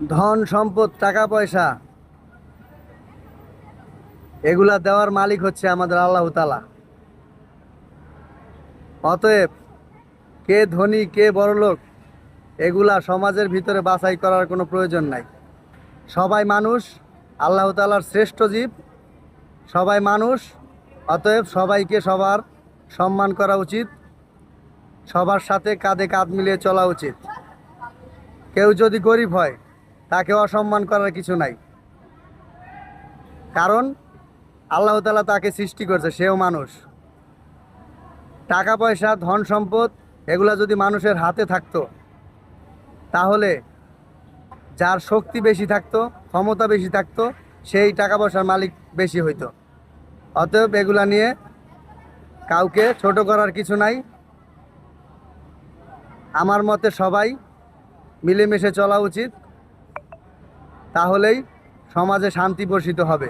ধন সম্পদ টাকা পয়সা এগুলা দেওয়ার মালিক হচ্ছে আমাদের আল্লাহ তাআলা। অতএব কে ধনী কে বড়লোক এগুলা সমাজের ভিতরে বাছাই করার কোনো প্রয়োজন নাই। সবাই মানুষ, আল্লাহ তাআলার শ্রেষ্ঠ জীব, সবাই মানুষ। অতএব সবাইকে সবার সম্মান করা উচিত, সবার সাথে কাঁধে কাঁধ মিলিয়ে চলা উচিত। কেউ যদি গরিব হয় তাকে অসম্মান করার কিছু নাই, কারণ আল্লাহ তাআলা তাকে সৃষ্টি করছে, সেও মানুষ। টাকা পয়সা ধন সম্পদ এগুলা যদি মানুষের হাতে থাকতো, তাহলে যার শক্তি বেশি থাকতো, ক্ষমতা বেশি থাকতো, সেই টাকা পয়সার মালিক বেশি হইতো। অতএব এগুলা নিয়ে কাউকে ছোট করার কিছু নাই। আমার মতে সবাই মিলেমিশে চলা উচিত, তাহলেই সমাজে শান্তি বর্ষিত হবে।